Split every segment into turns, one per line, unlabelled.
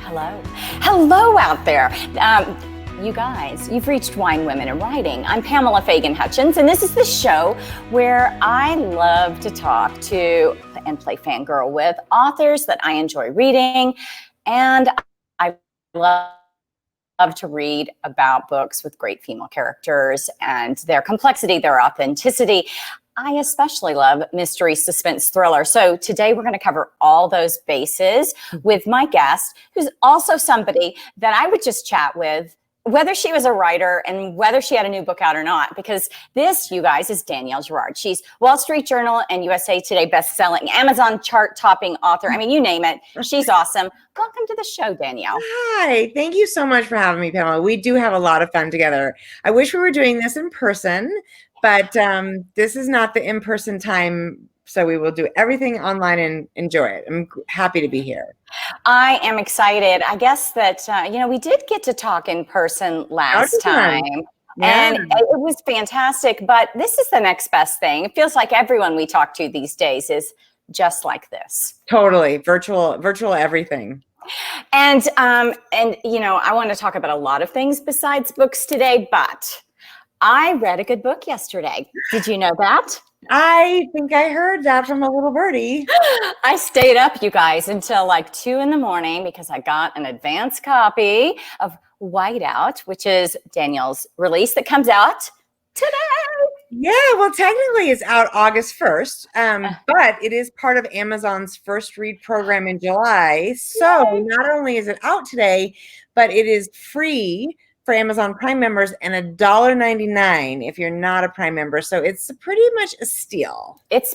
Hello. Hello out there. You guys, you've reached Wine, Women, and Writing. I'm Pamela Fagan-Hutchins, and this is the show where I love to talk to and play fangirl with authors that I enjoy reading, and I love to read about books with great female characters and their complexity, their authenticity. I especially love mystery, suspense, thriller. So today we're going to cover all those bases with my guest, who's also somebody that I would just chat with, whether she was a writer and whether she had a new book out or not, because this, you guys, is Danielle Girard. She's Wall Street Journal and USA Today best-selling, Amazon chart-topping author. I mean, you name it. She's awesome. Welcome to the show, Danielle.
Hi, thank you so much for having me, Pamela. We do have a lot of fun together. I wish we were doing this in person, but this is not the in-person time, so we will do everything online and enjoy it. I'm happy to be here.
I am excited. I guess that, we did get to talk in person last time.
Yeah.
And it was fantastic, but this is the next best thing. It feels like everyone we talk to these days is just like this.
Totally. Virtual everything.
And I want to talk about a lot of things besides books today, but I read a good book yesterday. Did you know that?
I think I heard that from a little birdie.
I stayed up, you guys, until like 2 a.m. because I got an advance copy of Whiteout, which is Danielle's release that comes out today.
Yeah, well, technically it's out August 1st, but it is part of Amazon's first read program in July. So not only is it out today, but it is free for Amazon Prime members and $1.99 if you're not a Prime member. So it's pretty much a steal.
It's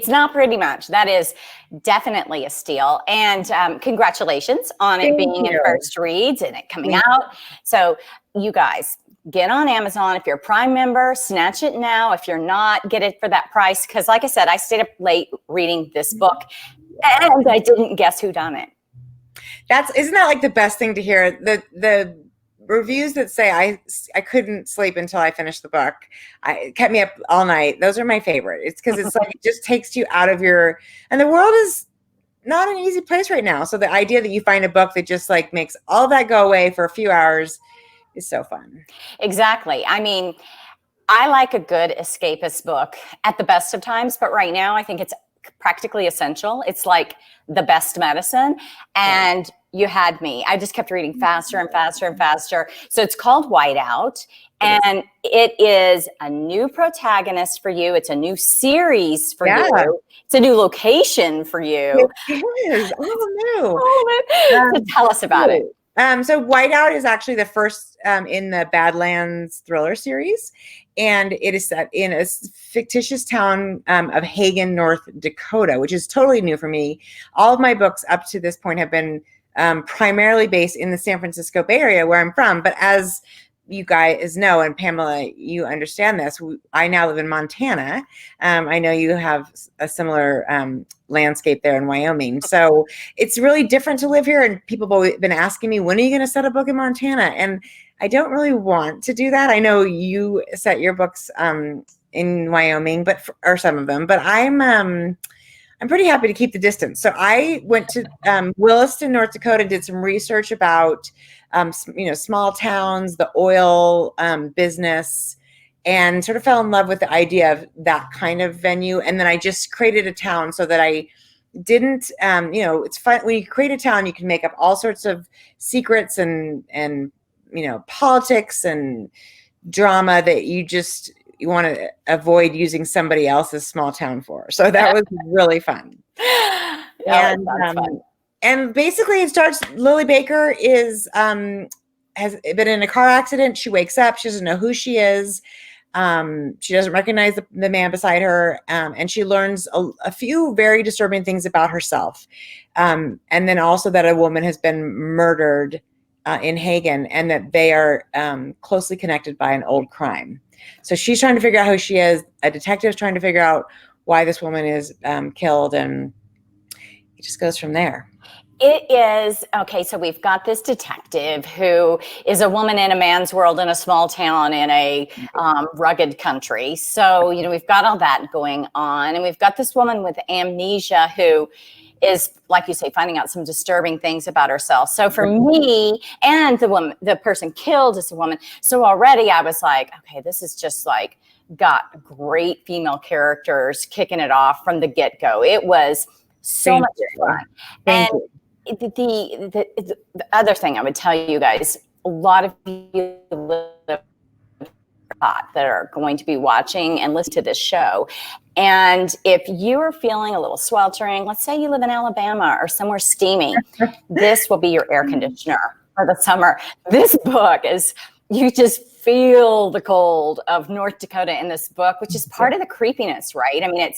not pretty much. That is definitely a steal. And congratulations on it being in first reads and it coming out. So you guys, get on Amazon. If you're a Prime member, snatch it now. If you're not, get it for that price. Because like I said, I stayed up late reading this book and I didn't guess who done it.
Isn't that like the best thing to hear? The reviews that say I couldn't sleep until I finished the book, it kept me up all night. Those are my favorite. It's because it's like it just takes you out of and the world is not an easy place right now. So the idea that you find a book that just like makes all that go away for a few hours is so fun.
Exactly. I mean, I like a good escapist book at the best of times, but right now I think it's practically essential. It's like the best medicine. And you had me. I just kept reading faster and faster and faster. So it's called Whiteout, and it is a new protagonist for you. It's a new series for you. It's a new location for you.
It is.
So tell us about it.
So Whiteout is actually the first in the Badlands thriller series, and it is set in a fictitious town of Hagen, North Dakota, which is totally new for me. All of my books up to this point have been primarily based in the San Francisco Bay Area, where I'm from. But as you guys know, and Pamela, you understand this, I now live in Montana. I know you have a similar landscape there in Wyoming. So it's really different to live here. And people have been asking me, when are you going to set a book in Montana? And I don't really want to do that. I know you set your books in Wyoming, or some of them, but I'm pretty happy to keep the distance. So I went to Williston, North Dakota, did some research about, small towns, the oil business, and sort of fell in love with the idea of that kind of venue. And then I just created a town so that I didn't, it's fun. When you create a town, you can make up all sorts of secrets and politics and drama that you want to avoid using somebody else's small town for. So that was really fun. And basically it starts, Lily Baker has been in a car accident. She wakes up, she doesn't know who she is. She doesn't recognize the man beside her. And she learns a few very disturbing things about herself. And then also that a woman has been murdered in Hagen, and that they are closely connected by an old crime. So she's trying to figure out who she is. A detective is trying to figure out why this woman is killed, and it just goes from there.
It is, okay, so we've got this detective who is a woman in a man's world in a small town in a rugged country. So, we've got all that going on. And we've got this woman with amnesia who is, like you say, finding out some disturbing things about herself. So for me, and the person killed is a woman. So already I was like, okay, this is just like got great female characters kicking it off from the get-go. It was so much fun. And the other thing I would tell you guys, a lot of you that are going to be watching and listen to this show. And if you are feeling a little sweltering, let's say you live in Alabama or somewhere steamy, this will be your air conditioner for the summer. This book is, you just feel the cold of North Dakota in this book, which is part of the creepiness, right? I mean,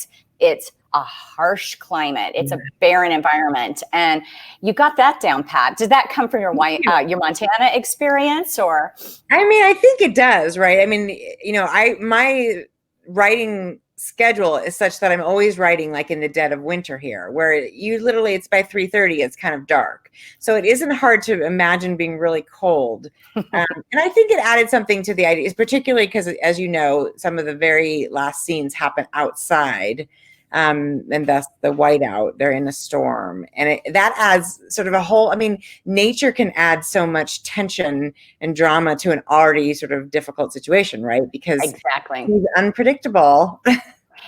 it's a harsh climate. It's a barren environment, and you got that down pat. Did that come from your Montana experience, or?
I mean, I think it does, right? I mean, you know, my writing schedule is such that I'm always writing like in the dead of winter here, where you literally, it's by 3:30, it's kind of dark. So it isn't hard to imagine being really cold. And I think it added something to the idea, particularly because, as you know, some of the very last scenes happen outside. And thus the whiteout, they're in a storm. And that adds sort of a whole, I mean, nature can add so much tension and drama to an already sort of difficult situation, right? Because he's unpredictable.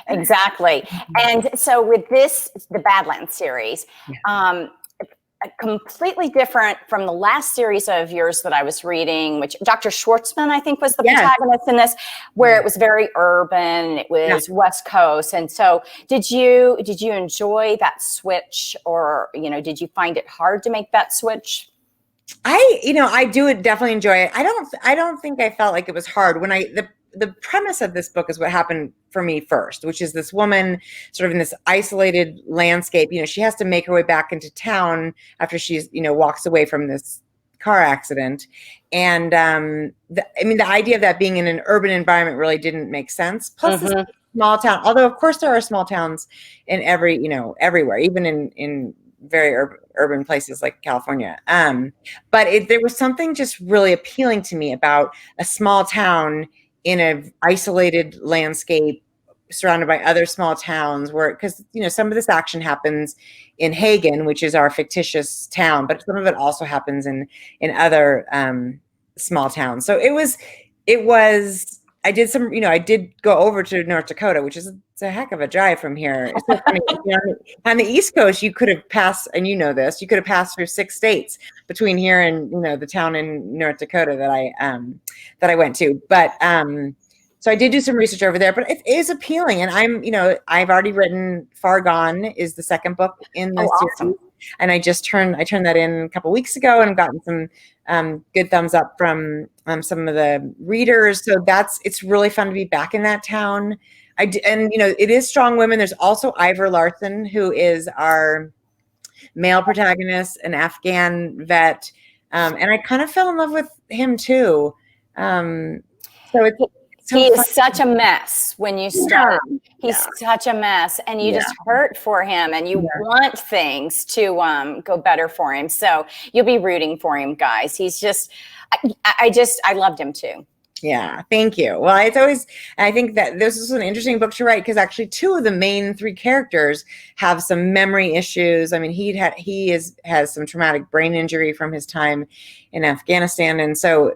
Exactly. And so with the Badlands series, completely different from the last series of yours that I was reading, which Dr. Schwartzman, I think, was the protagonist in this, where it was very urban, it was West Coast. And so did you enjoy that switch, or, you know, did you find it hard to make that switch?
I do definitely enjoy it. I don't think I felt like it was hard when the premise of this book is what happened for me first, which is this woman sort of in this isolated landscape. You know, she has to make her way back into town after she's, you know, walks away from this car accident. And the idea of that being in an urban environment really didn't make sense. Plus, this small town, although of course there are small towns in everywhere, even in very urban places like California. But there was something just really appealing to me about a small town in an isolated landscape surrounded by other small towns, because, you know, some of this action happens in Hagen, which is our fictitious town, but some of it also happens in other small towns. So I did go over to North Dakota, which is it's a heck of a drive from here. So funny, on the East Coast, you could have passed, and you know this, you could have passed through 6 states between here and, you know, the town in North Dakota that I went to. But so I did do some research over there, but it is appealing. And I've already written Far Gone is the second book in the series. And I turned that in a couple weeks ago and gotten some good thumbs up from some of the readers. So it's really fun to be back in that town. And, you know, it is strong women. There's also Ivor Larson, who is our male protagonist, an Afghan vet. And I kind of fell in love with him too. He is such a mess when you start. He's such a mess, and you just hurt for him, and you want things to go better for him. So you'll be rooting for him, guys. He's just, I loved him too. Yeah, thank you. Well, I think that this is an interesting book to write, because actually 2 of the main 3 characters have some memory issues. I mean, he has some traumatic brain injury from his time in Afghanistan, and so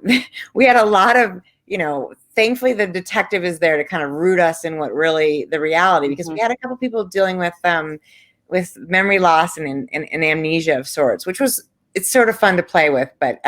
we had a lot of, you know, thankfully the detective is there to kind of root us in what really the reality, because we had a couple people dealing with memory loss and amnesia of sorts, it's sort of fun to play with, but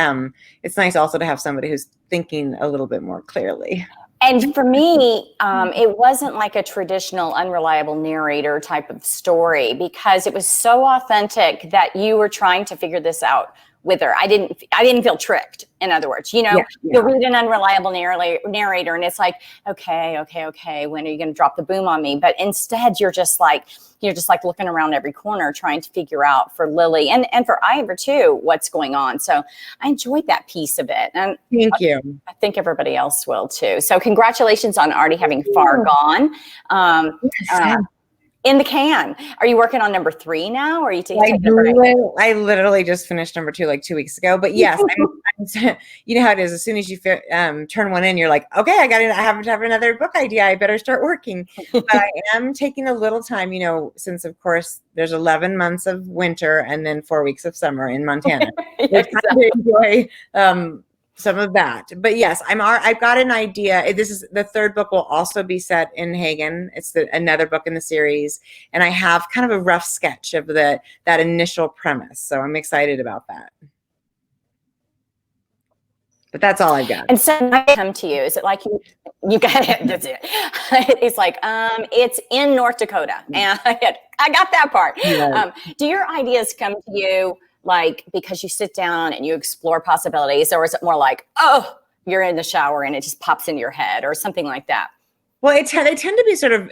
it's nice also to have somebody who's thinking a little bit more clearly. And for me, it wasn't like a traditional unreliable narrator type of story, because it was so authentic that you were trying to figure this out with her. I didn't feel tricked. In other words, you know, you'll read an unreliable narrator and it's like, okay, when are you going to drop the boom on me? But instead you're just like looking around every corner trying to figure out for Lily and for Ivor too, what's going on. So I enjoyed that piece of it. And thank you. I think everybody else will too. So congratulations on already having Far Gone. In the can. Are you working on number 3 now, or are you taking a break? I literally just finished number 2 like 2 weeks ago. But yes, You know how it is. As soon as you turn one in, you're like, okay, I have to have another book idea. I better start working. But I am taking a little time, since of course there's 11 months of winter and then 4 weeks of summer in Montana. It's time to enjoy some of that. But yes, I've got an idea. This is the third book will also be set in Hagen. It's another book in the series, and I have kind of a rough sketch of that initial premise. So I'm excited about that. But that's all I've got.
And so I come to you. Is it like you got it? That's it. It's like it's in North Dakota, and I got that part.
Yeah.
Do your ideas come to you like because you sit down and you explore possibilities, or is it more like, oh, you're in the shower and it just pops into your head, or something like that?
Well, they tend to be sort of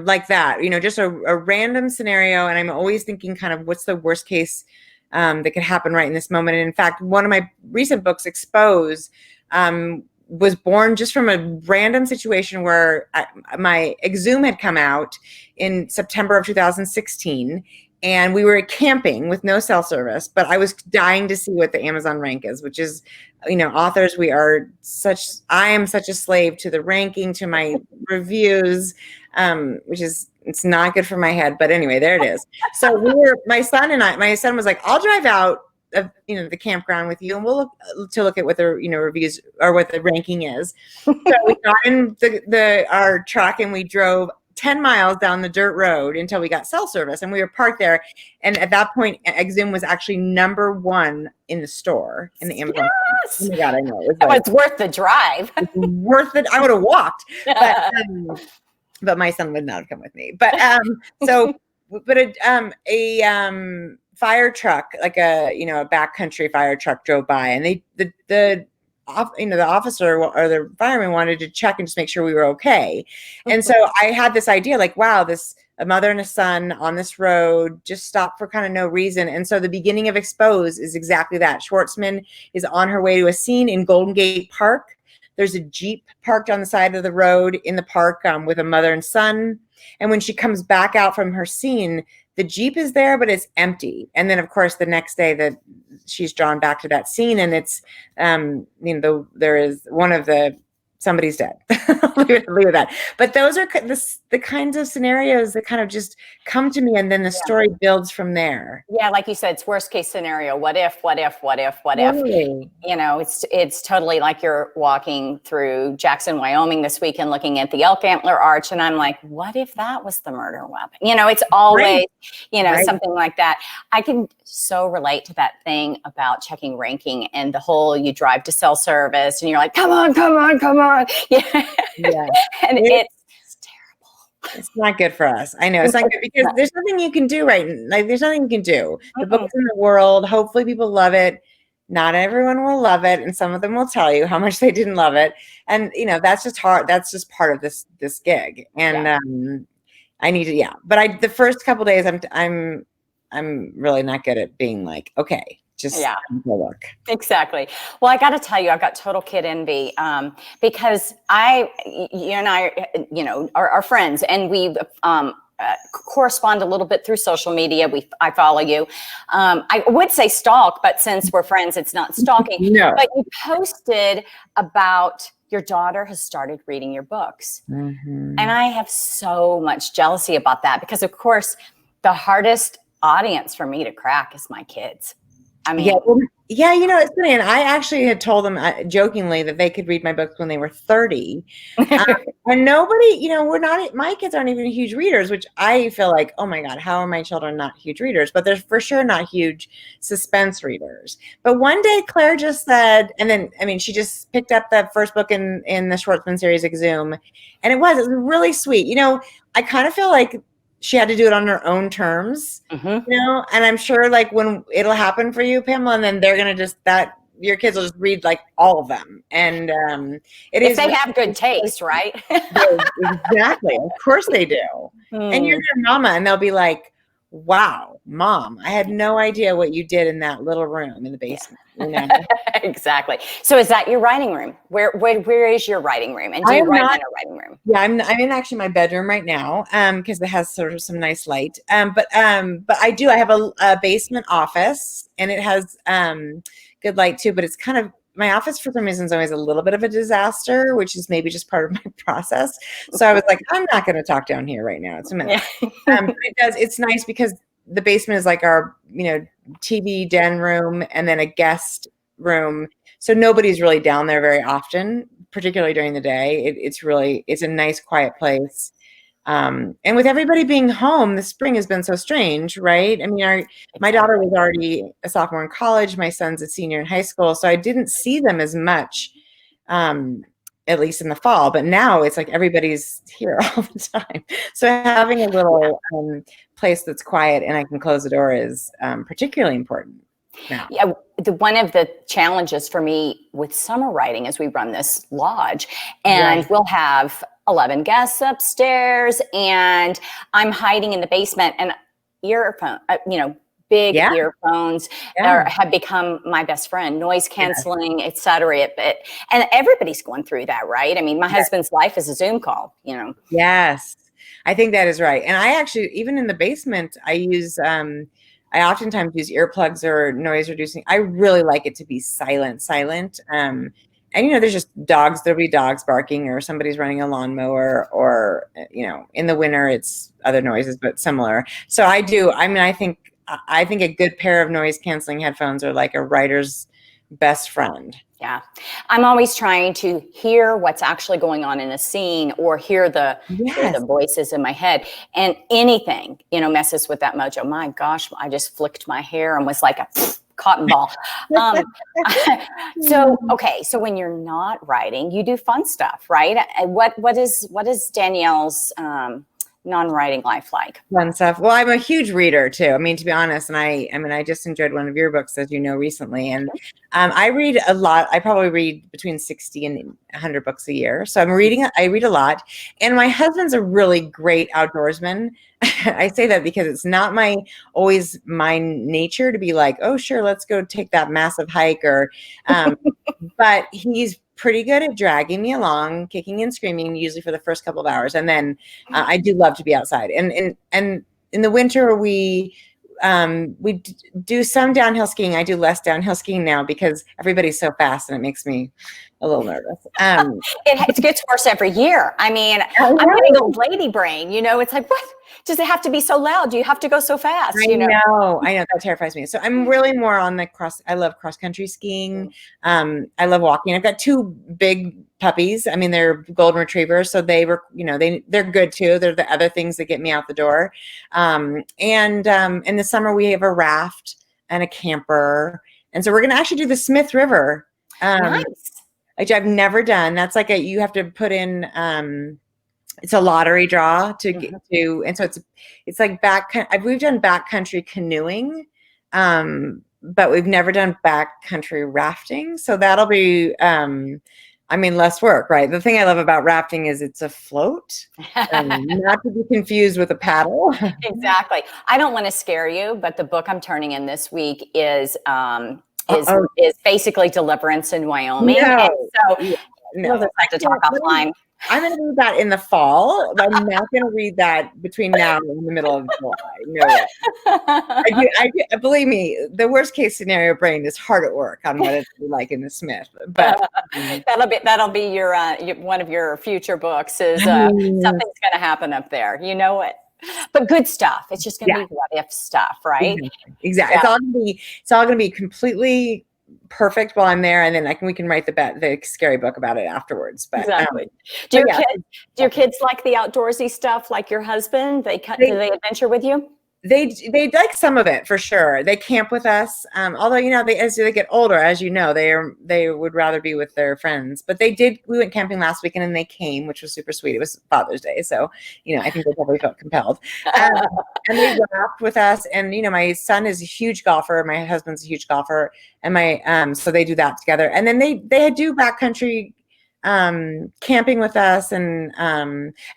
like that, just a random scenario, and I'm always thinking kind of what's the worst case that could happen right in this moment. And in fact, one of my recent books, Expose, was born just from a random situation where my Exhume had come out in September of 2016, and we were camping with no cell service, but I was dying to see what the Amazon rank is, which is, authors, I am such a slave to the ranking, to my reviews, which is, it's not good for my head, but anyway, there it is. So my son was like, I'll drive out of, the campground with you, and we'll look at what the, reviews or what the ranking is. So we got in our truck and we drove 10 miles down the dirt road until we got cell service, and we were parked there. And at that point, Exhume was actually #1 in the store in the Amazon.
Yes.
Oh my God, I know.
It's worth the drive.
It's worth it. I would have walked, but my son would not have come with me. But a fire truck, like a backcountry fire truck, drove by, and the officer or the fireman wanted to check and just make sure we were okay. And so I had this idea, like, wow, a mother and a son on this road just stopped for kind of no reason. And so the beginning of Expose is exactly that. Schwartzman is on her way to a scene in Golden Gate Park. There's a Jeep parked on the side of the road in the park with a mother and son. And when she comes back out from her scene, the Jeep is there, but it's empty. And then, of course, the next day she's drawn back to that scene, and it's, there is somebody's dead. leave it at that. But those are the kinds of scenarios that kind of just come to me, and then the story builds from there.
Yeah, like you said, it's worst case scenario. What if?
Totally.
It's totally like you're walking through Jackson, Wyoming this weekend, looking at the Elk Antler Arch, and I'm like, what if that was the murder weapon? It's always,
right.
Something like that. I can so relate to that thing about checking ranking and the whole you drive to cell service and you're like, come on. Yeah. And it's terrible.
It's not good for us. I know it's not good because there's nothing you can do, right? Like there's nothing you can do. The book's in the world. Hopefully people love it. Not everyone will love it. And some of them will tell you how much they didn't love it. And that's just hard. That's just part of this gig. And I need to, but the first couple days I'm really not good at being like, okay, just look.
Exactly. Well, I got to tell you, I've got total kid envy because you and I, are friends, and we correspond a little bit through social media. I follow you. I would say stalk, but since we're friends, it's not stalking.
No.
But you posted about your daughter has started reading your books.
Mm-hmm.
And I have so much jealousy about that because, of course, the hardest audience for me to crack is my kids. I mean,
it's funny. And I actually had told them jokingly that they could read my books when they were 30. And nobody, my kids aren't even huge readers, which I feel like, oh my God, how are my children not huge readers? But they're for sure not huge suspense readers. But one day Claire just said, and then, she just picked up the first book in the Schwartzman series, Exhume. And it was really sweet. I kind of feel like she had to do it on her own terms, and I'm sure like when it'll happen for you, Pamela, and then they're going to your kids will just read like all of them. And
if they have good taste, right?
Exactly. Of course they do. And you're their mama, and they'll be like, wow, Mom, I had no idea what you did in that little room in the basement.
Exactly. So is that your writing room? Where is your writing room? And do you write in a writing room?
Yeah, I'm in actually my bedroom right now because it has sort of some nice light. But I have a basement office, and it has good light too, but it's kind of my office for some reason is always a little bit of a disaster, which is maybe just part of my process. So I was like, I'm not going to talk down here right now. It's a minute. But it's nice because the basement is like our, TV den room and then a guest room. So nobody's really down there very often, particularly during the day. It's a nice, quiet place. And with everybody being home, the spring has been so strange, right? I mean, my daughter was already a sophomore in college. My son's a senior in high school. So I didn't see them as much, at least in the fall. But now it's like everybody's here all the time. So having a little place that's quiet and I can close the door is particularly important now.
Yeah, one of the challenges for me with summer writing is we run this lodge and we'll have 11 guests upstairs and I'm hiding in the basement and big earphones have become my best friend, noise canceling, et cetera. And everybody's going through that, right? I mean, my husband's life is a Zoom call,
Yes, I think that is right. And I actually, even in the basement, I oftentimes use earplugs or noise reducing. I really like it to be silent. And, there's just dogs, there'll be dogs barking or somebody's running a lawnmower or, in the winter it's other noises, but similar. So I think a good pair of noise canceling headphones are like a writer's best friend.
Yeah. I'm always trying to hear what's actually going on in a scene or hear the voices in my head, and anything, messes with that mojo. My gosh, I just flicked my hair and was like a cotton ball. So when you're not writing, you do fun stuff, right? What is Danielle's non-writing life like?
Fun stuff. Well, I'm a huge reader too. I mean, to be honest, and I just enjoyed one of your books, as you know, recently. And I read a lot. I probably read between 60 and 100 books a year. So I read a lot. And my husband's a really great outdoorsman. I say that because it's not always my nature to be like, oh, sure, let's go take that massive hike but he's pretty good at dragging me along, kicking and screaming, usually for the first couple of hours. And then I do love to be outside. And in the winter, we do some downhill skiing. I do less downhill skiing now because everybody's so fast and it makes me a little nervous.
It gets worse every year. I mean, I'm getting old lady brain, it's like, what? Does it have to be so loud? Do you have to go so fast?
I know. That terrifies me. So I'm really more on I love cross country skiing. I love walking. I've got two big puppies. I mean, they're golden retrievers. So they're good too. They're the other things that get me out the door. And in the summer we have a raft and a camper. And so we're going to actually do the Smith River.
Nice.
Which I've never done. That's like you have to put in, it's a lottery draw to get to, and so it's like we've done backcountry canoeing, but we've never done backcountry rafting. So that'll be, less work, right? The thing I love about rafting is it's a float, not to be confused with a paddle.
Exactly. I don't want to scare you, but the book I'm turning in this week is basically Deliverance in Wyoming.
No.
And so we'll just have to talk offline.
I'm going to read that in the fall. But I'm not going to read that between now and the middle of July. No way. I believe me, the worst case scenario brain is hard at work on what it's like in the Smith. But
that'll be your one of your future books. Is something's going to happen up there. You know it. But good stuff. It's just going to be what if stuff, right?
Exactly. Yeah. It's all going to be completely perfect while I'm there, and then we can write the scary book about it afterwards. But
exactly. Do your kids like the outdoorsy stuff like your husband? Do they adventure with you?
They like some of it for sure. They camp with us. Although, as they get older, as you know, they would rather be with their friends. But we went camping last weekend and they came, which was super sweet. It was Father's Day. So, I think they probably felt compelled. And they raft with us. And, my son is a huge golfer. My husband's a huge golfer. And so they do that together. And then they do backcountry camping with us, and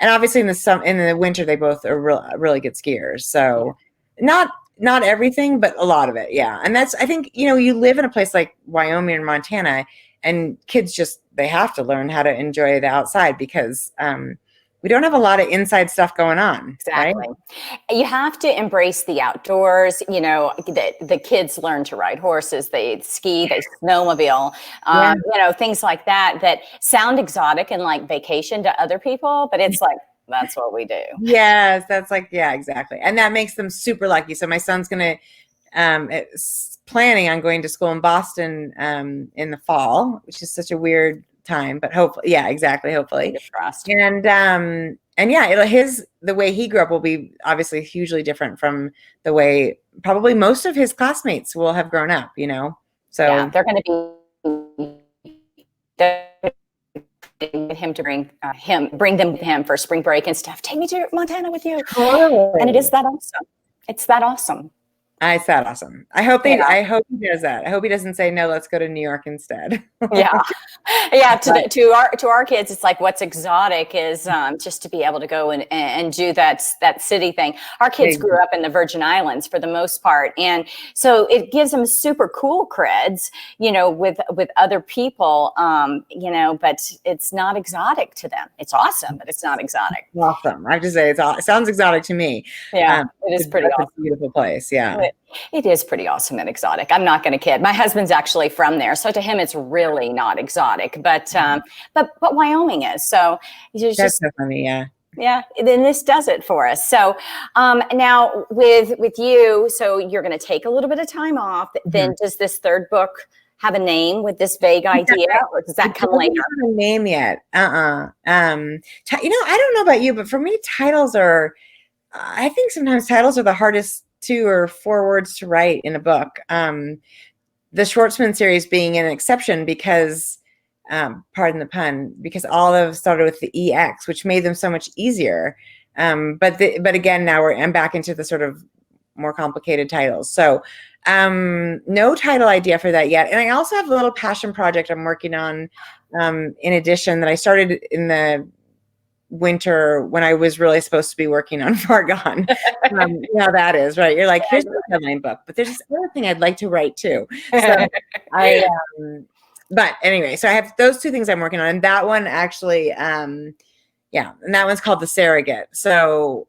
obviously in the winter they both are really good skiers. So not everything, but a lot of it, yeah. And that's, I think, you live in a place like Wyoming or Montana, and kids they have to learn how to enjoy the outside because we don't have a lot of inside stuff going on.
Exactly.
Right?
You have to embrace the outdoors. You know, the kids learn to ride horses, they ski, they snowmobile, you know, things like that that sound exotic and like vacation to other people, but it's like, that's what we do.
Yes, that's like, yeah, exactly. And that makes them super lucky. So my son's going to, planning on going to school in Boston in the fall, which is such a weird time, but hopefully, yeah, exactly. Hopefully. And yeah, the way he grew up will be obviously hugely different from the way probably most of his classmates will have grown up, you know? So
yeah, they're going to be with him to bring them with him for spring break and stuff. Take me to Montana with you.
Totally.
And it is that awesome. It's that awesome.
It's that awesome. I hope he does that. I hope he doesn't say, no, let's go to New York instead.
Yeah. Yeah. To our kids, it's like, what's exotic is just to be able to go and do that city thing. Our kids grew up in the Virgin Islands for the most part. And so it gives them super cool creds, you know, with other people, you know, but it's not exotic to them. It's awesome, but it's not exotic.
Awesome. I have to say, it sounds exotic to me.
Yeah, it is pretty awesome.
A beautiful place. Yeah.
It is pretty awesome and exotic. I'm not going to kid. My husband's actually from there, so to him, it's really not exotic. But Wyoming is. So
that's so funny. Yeah.
Yeah. Then this does it for us. So now with you, so you're going to take a little bit of time off. Mm-hmm. Then does this third book have a name with this vague idea, or does that come later?
It doesn't have a name yet. You know, I don't know about you, but for me, titles are. I think sometimes titles are the hardest 2 or 4 words to write in a book. The Schwartzman series being an exception because, pardon the pun, because all of them started with the EX, which made them so much easier. But again, now I'm back into the sort of more complicated titles. So no title idea for that yet. And I also have a little passion project I'm working on in addition that I started in the winter when I was really supposed to be working on Far Gone. You know how that is, right? You're like, here's the headline book, but there's this other thing I'd like to write too. So but anyway, so I have those 2 things I'm working on, and that one actually, and that one's called The Surrogate. So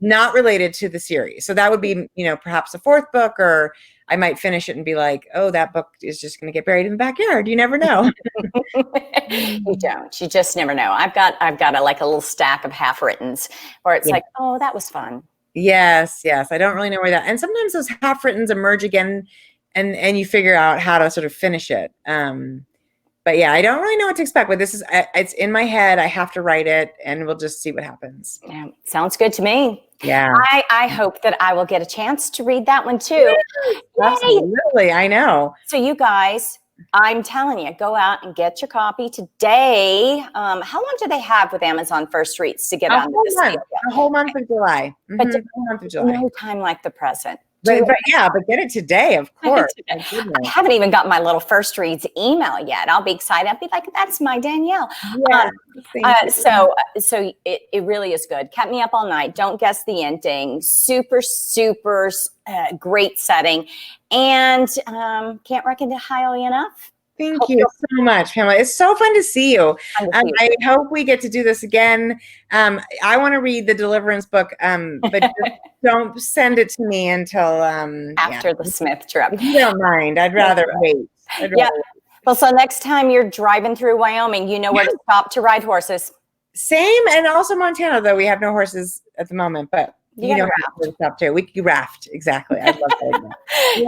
not related to the series. So that would be, you know, perhaps a 4th book, or I might finish it and be like, oh, that book is just going to get buried in the backyard. You never know.
You don't. You just never know. I've got a little stack of half-writtens where it's like, oh, that was fun.
Yes. I don't really know where that. And sometimes those half-writtens emerge again, and you figure out how to sort of finish it. But yeah, I don't really know what to expect. But it's in my head. I have to write it, and we'll just see what happens.
Yeah, sounds good to me.
Yeah.
I hope that I will get a chance to read that one too.
Absolutely. I know.
So you guys, I'm telling you, go out and get your copy today. How long do they have with Amazon First Reads to get on this deal?
A whole month of July.
But a whole month of July. No time like the present.
But get it today, of course.
I haven't even got my little First Reads email yet. I'll be excited. I'll be like, that's my Danielle. Yeah, so it really is good. Kept me up all night. Don't guess the ending. Super, super great setting. And can't recommend it highly enough.
Thank you so much, Pamela. It's so fun to see you. I hope we get to do this again. I want to read the Deliverance book, but just don't send it to me until
after the Smith trip.
If you don't mind, I'd rather wait.
Well, so next time you're driving through Wyoming, you know where to stop to ride horses.
Same, and also Montana, though we have no horses at the moment, but you know where to stop too. We can raft, exactly. I love that.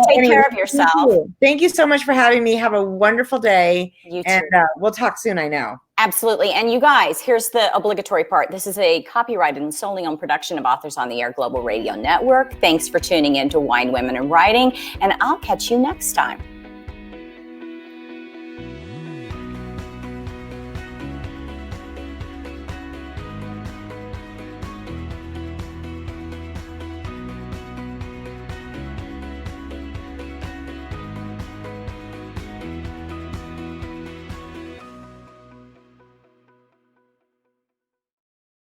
Take care of yourself.
Thank you so much for having me. Have a wonderful day.
You too.
And we'll talk soon, I know.
Absolutely. And you guys, here's the obligatory part. This is a copyrighted and solely owned production of Authors on the Air Global Radio Network. Thanks for tuning in to Wine, Women, and Writing, and I'll catch you next time.